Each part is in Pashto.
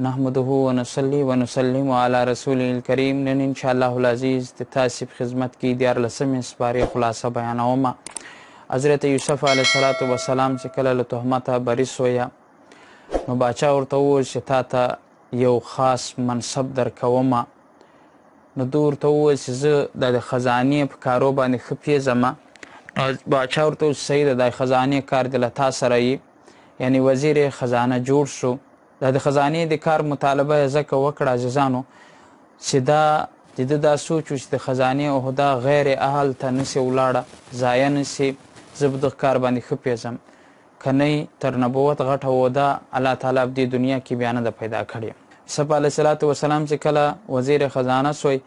نحمده ونصلي ونسلم على رسوله الکریم. نن انشاءالله العزیز د تاسې په خدمت کې 14مې سپارې خلاصه بیانومه. حضرت یوسف علیه السلام چې کله له تهمته بری سویه، نو باچا ورته وویل چې تا ته یو خاص منصب درکومه. نو ده ورته وویل چې زه د خزانې په کارو باندې ښه پیژمه. باچا ورته وویل چې صحیح ده، د خزانې کار د له تا سره یي، یعنی وزیر خزانه جوړ شو. دا د خزانې د کار مطالبه یې ځکه وکړه عزیزانو چې دا د ده دا سوچ و چې د خزانې عهده غیر اهل ته نسي ولاړه، ضایع نسي، زه په دغه کار باندې ښه پیژم. که نه تر نبوت غټه عهده الله تعالی په دې دنیا کې بیا نه ده پیدا کړې. یوسف علیه السلام چې کله وزیر خزانه سوی،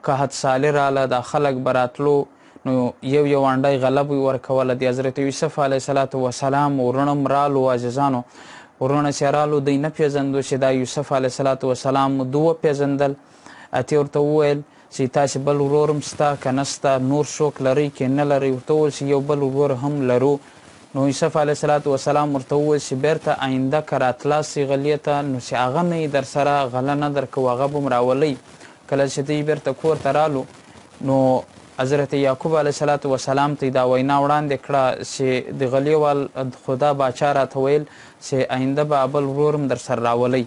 که حد سالی راله، دا خلک به راتلو، نو یو یو انډی غلب ورکوله. د حضرت یوسف علیه السلام ورونه رالو عزیزانو، ورونه چې رالو دوی نه پیژندو چې دا یوسف علیه السلام دو وپیژندل. اتې ورته وویل چې تاسې بل ورور هم سته که نسته، نور څوک لرئ که نه لرئ؟ ورته وویل چې یو بل ورور هم لرو. نو یوسف علیه السلام ورته وویل چې بیرته آینده که راتلاسې غلې ته، نو چې هغه نه در سره غله نه درکوو، هغه به م راولئ. کله چې دوی بیرته کور ته رالو، نو حضرت یعقوب علیه السلام ته دا وینا وړاندې کړه چې د غلې وال خدا باچا راته ویل چې آینده به بل ورور هم در سره راولئ.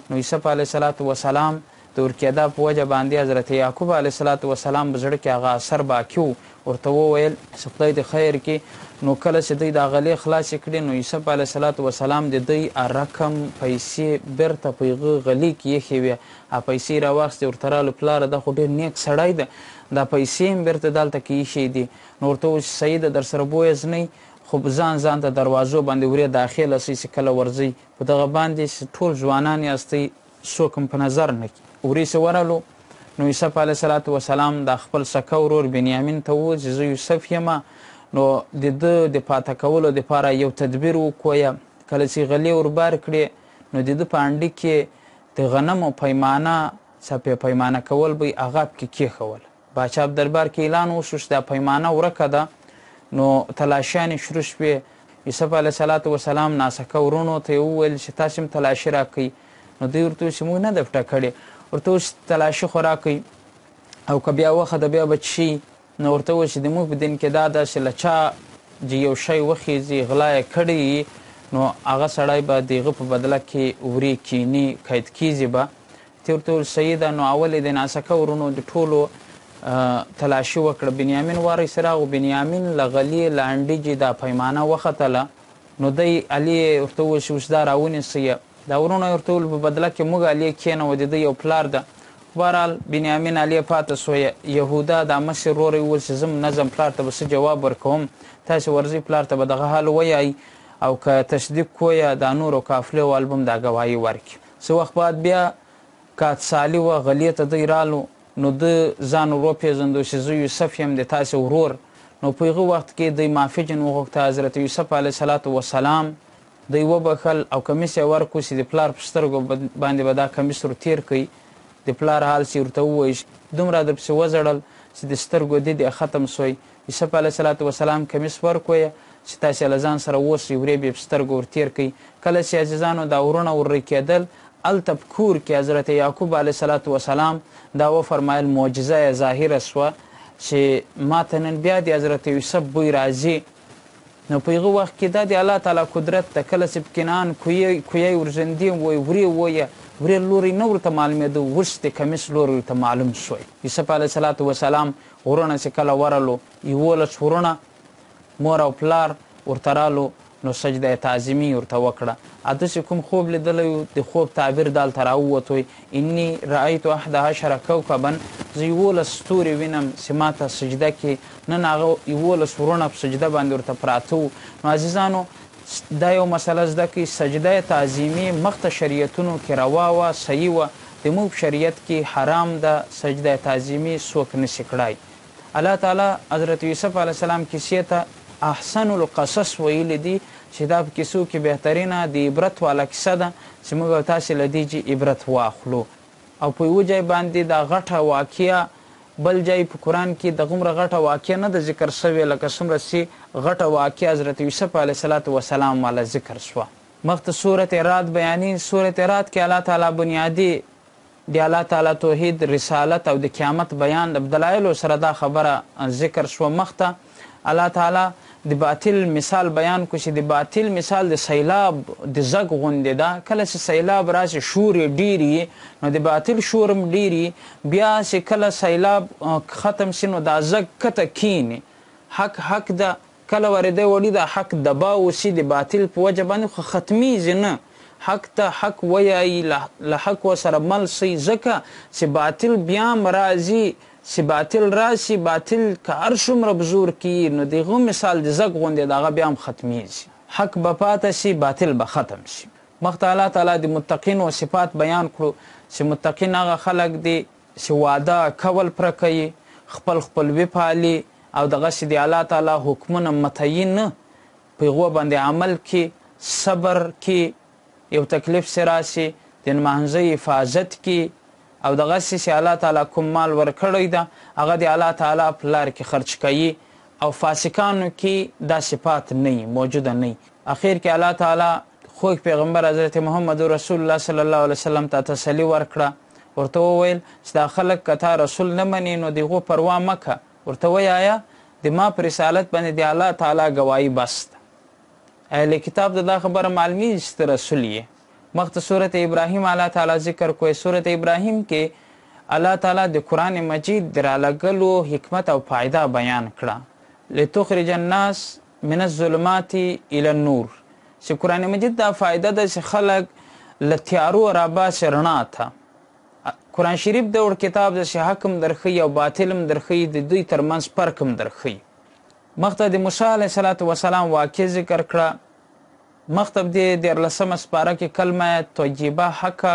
نو یوسف علیه السلام د ورکېدا په وجه باندې حضرت یعقوب علیه السلام په زړه کې هغه اثر باقي و. ورته وویل چې خدای دې خیر کړي. نو کله چې دوی دا غلې خلاصې کړې، نو یوسف علیه السلام د دوی رقم پیسې بیرته په هغه غلې کې ایښې وې. پیسې راواخیستې، ورته رالو پلاره دا خو ډېر نیک سړی ده، دا پیسې هم بیرته دلته کې ایښې دي. نو ورته وویل چې صحیح ده، در سره بویز نه، خو ځان ته دروازو باندې ورې داخله سئ چې کله ورځئ په دغه باندې چې ټول ځوانان یاستئ، څوک هم په نظر نه کړي. ورې چې ورالو، نو یوسف علیه السلام دا خپل سکه ورور بنیامین ته وویل چې زه یوسف یمه، نو د ده د پاته کولو دپاره یو تدبیر وکویه. کله چې غلې وربار کړې، نو د ده په انډي کې د غنمو پیمانه، څپې پیمانه کول به یې هغه پکې کېښول. باچا په دربار کې اعلان وشو چې دا پیمانه ورکه ده. نو تلاشیانې شروع شوې. یوسف علیه السلام ناسکه ورونو ته یې وویل چې تاسې هم تلاشي راکئ. نو دوی ورته وویل چې موږ نه ده پټه کړې. ورته وویل چې تلاشي خو راکئ، او که بیا وخه ده بیا به شي. نو ورته وویل چې زموږ په دین کې دا ده چې له چا یو شی وخیځي، غلا یې کړی، نو هغه سړی به د هغه په بدله کې ورې کیني، قید کیږي به. ته ورته وویل صحیح ده. نو اول یې د ناسکه ورونو د ټولو تلاشي وکړه. بنیامین واری سره راغو، بنیامین له غلې له انډیجې دا پیمانه وختله. نو دی علي ورته وویل چې اوس دا راونیسئ. دا ورونه یې ورته وویل په بدله کې موږ علي کښېنوو، د ده یو پلار ده. بهرحال بنیامین علي پاته سویه. یهودا دا مشر ورور یې وویل چې زه نظم پلار ته به څه جواب ورکوم، تاسې ورځئ پلار ته به دغه حال ویایي، او که تصدیق کویه دا نورو قافلې وال به هم دا ګواهي ورکړي. څه وخت بعد بیا کاتسالي وه، غلې ته دی رالو. نو ده ځان ور وپېژندو چې زه یوسف یم، د تاسې ورور. نو په هغه وخت کې دوی معافي جن وغوښته. حضرت یوسف علیه السلام دوی وبخل او کمیس یې ورکړو چې د پلار په سترګو باندې به دا کمیس ور تېر کړي. د پلار حال چې ورته ووایي، دومره درپسې وځړل چې د سترګو دید یې ختم سوی. یوسف علیه السلام کمیس ورکویه چې تاسې له ځان سره اوسئ، ورې به یې په سترګو ور تېر کړئ. کله چې عزیزانو دا ورونه ورې کېدل، هلته په کور کې حضرت یعقوب علیه السلام دا وفرمایل معجزه یې ظاهره سوه چې ما ته نن بیا د حضرت یوسف بوی راځي. نو په هغه وخت کې دا د الله تعالی قدرت ده. کله چې په کنعان کویی ورژندې وایي، ورې وویه، ورې لوری نه ورته معلومېده، اوس د کمیس لوری ورته معلوم سوی. یوسف علیه السلام ورونه چې کله ورلو، 11 ورونه مور او پلار ورته رالو. نو سجده تعظیمي ورته وکړه. اته چې کوم خوب لیدلی، د خوب تعبیر دلته راووتوی، انی رأیت 11 کوکبا، زه 11 ستوري وینم چې ما ته سجده کې. نن هغه 11 ورونه په سجده باندې ورته پراته وو. نو عزیزانو دا یو مسله زده کړئ، سجده تعظیمي مخته شریعتونو کې روا وه، صحیح وه. د موږ شریعت کې حرام ده سجده تعظیمي څوک نشي کړی. الله تعالی حضرت یوسف علیه السلام کیسې ته احسن القصص ویلی دي چې دا په کیسو کې بهترینه د عبرت والا کیسه ده چې موږ او تاسې له دې عبرت واخلو. او په یوه ځای باندې دا غټه واقعه، بل ځای په قرآن کې دغومره غټه واقعه نه ده ذکر سوې لکه څومره چې غټه واقعه حضرت یوسف علیه السلام والا ذکر سوه. مخته سورت رعد بیانې. سورت رعد کې الله تعالی بنیادي د الله تعالی توحید، رسالت او د قیامت بیان د دلایلو سره دا خبره ذکر شوه. مخته الله تعالی د باطل مثال بیان کو چې د باطل مثال د سیلاب د زګ غوندې ده. کله چې سیلاب راشي شور یې ډېر وي، نو د باطل شور هم ډېر وي. بیا چې کله سیلاب ختم شي نو دا زګ کته کیني. حق ده، کله ورېدی وړي د حق دبا وسي د باطل په وجه باندې، خو ختمیږي نه. حق ته حق ویایي، له حق ورسره مل سئ، ځکه چې باطل بیا هم راځي. چې باطل راشي، باطل که هر څومره بزور کړي نو د هغه مثال د زګ غوندې د هغه بیا هم ختمیږي. حق به پاته شي، باطل به ختم شي. مخته الله تعالی د متقینو صفات بیان کړو چې متقین هغه خلک دي چې واده کول پره کوي، خپلوي پالي او دغسې د الله تعالی حکمونه متعی نه په هغو باندې عمل کې، صبر کې، یو تکلیف چې راشي د لمانځه حفاظت کې، او دغسې چې الله تعالی کوم مال ورکړی ده هغه د الله تعالی په لار کې خرچ کوي. او فاسقانو کې دا صفات نه موجوده نه. اخر کې الله تعالی خوږ پیغمبر حضرت محمد رسول الله صلی الله علیه وسلم ته تسلي ورکړه. ورته وویل چې دا خلک که تا رسول نه مني نو د هغو پروا مه کوه. ورته وایه د ما په رسالت باندې د الله تعالی ګواهي بس ده. اهل کتاب ته دا خبره معلومیږي چې ته رسول یې. مخته صورت ابراهیم الله تعالی ذکر کوي. صورت ابراهیم کې الله تعالی د قرآن مجید د رالګلو حکمت او فایده بیان کړه. لتخرج الناس من الظلمات الى النور. چې قرآن مجید دا فایده ده چې خلک له تیارو راباسي رڼا ته. قرآن شریف د وړ کتاب ده چې حق هم درښیي او باطل هم درښیي، د دوی ترمنځ فرق هم درښیي. مخته د موسی علیه السلام واقع ذکر کړه. مخته د 14 سپاره کې کلمه طیبه، حقه،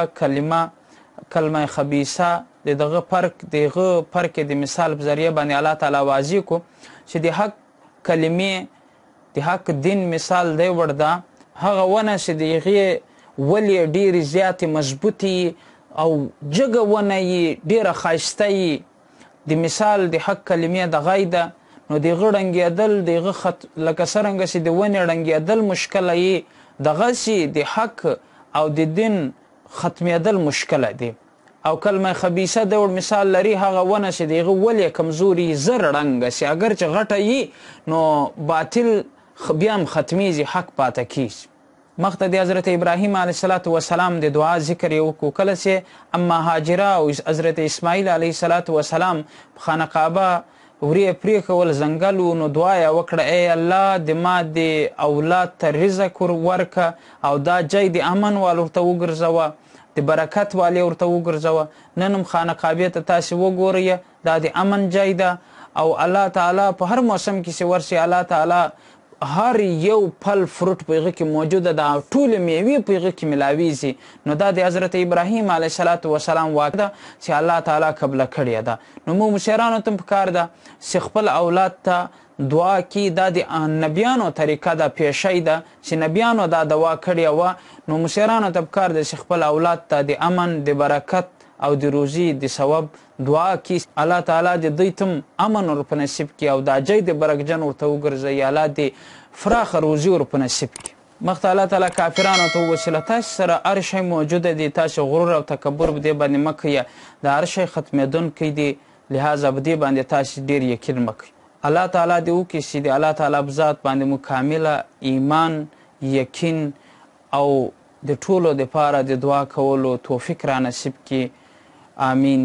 کلمه خبیثه، دغه فرق د مثال په ذریعه باندې الله تعالی واضح کو چې د حق کلمې، د حق دین مثال دی ورده. هغه ونه چې د هغې ولې ډېرې زیاتې مضبوطې او جګه ونه یي، ډېره ښایسته یي. د مثال د حق کلمې دغه ده. نو د هغه ړنګېدل، د هغه لکه څرنګه چې د ونې ړنګېدل مشکله یي، دغسې د حق او د دین ختمېدل مشکله دی. او کلمه خبیثه ډول مثال لري، هغه ونه چې د هغه ولې کمزوري زر ړنګه سي، اگر چې غټه یي نو باطل بیا هم ختمیږي، حق پاته کیږي. مخته د حضرت ابراهیم علیه السلام د دعا ذکر یې وکړو. کله چې اما هاجره او حضرت اسماعیل علیه السلام په خانه کعبه ورې پرېښول ځنګل و، نو دعا یې وکړه ای الله د ما د اولاد ته رزق ورکه او دا ځای د امن وال ورته وګرځوه، د برکت والی ورته وګرځوه. نن هم خانه کعبې ته تاسې وګورئ، دا د امن ځای ده. او الله تعالی په هر موسم کې چې ورشي، الله تعالی هر یو پل فروټ په هغه کې موجوده ده، ټولې میوې په هغه کې ملاویږي. نو دا د حضرت ابراهیم علیه السلام واقع ده چې الله تعالی قبله کړې ده. نو موږ مشرانو ته پکار ده چې خپل اولاد ته دعا کی. دا د نبیانو طریقه ده، پیشی ده چې نبیانو دا دعا کړې وه. نو مشرانو ته پکار ده چې خپل اولاد ته د امن، د برکت او د روزي د ثواب دعا کی. الله تعالی د دوی ته امن ور په نصیب کړي او دا ځای د برکجن ورته وګرځوي. الله د فراخ روزي ور په نصیب کړي. مخته الله تعالی کافرانو ته وویل تاسو سره هر شی موجوده دی، تاسو غرور او تکبر په دې باندې مه کوئ، د هر شی ختمېدونکی دی، لهذا په دې باندې تاسو ډېر یقین مه کوئ. الله تعالی دې وکړي چې د الله تعالی په ذات باندې مو کامله ایمان، یقین او د ټولو دپاره د دعا کولو توفیق را نصیب کړي. آمین.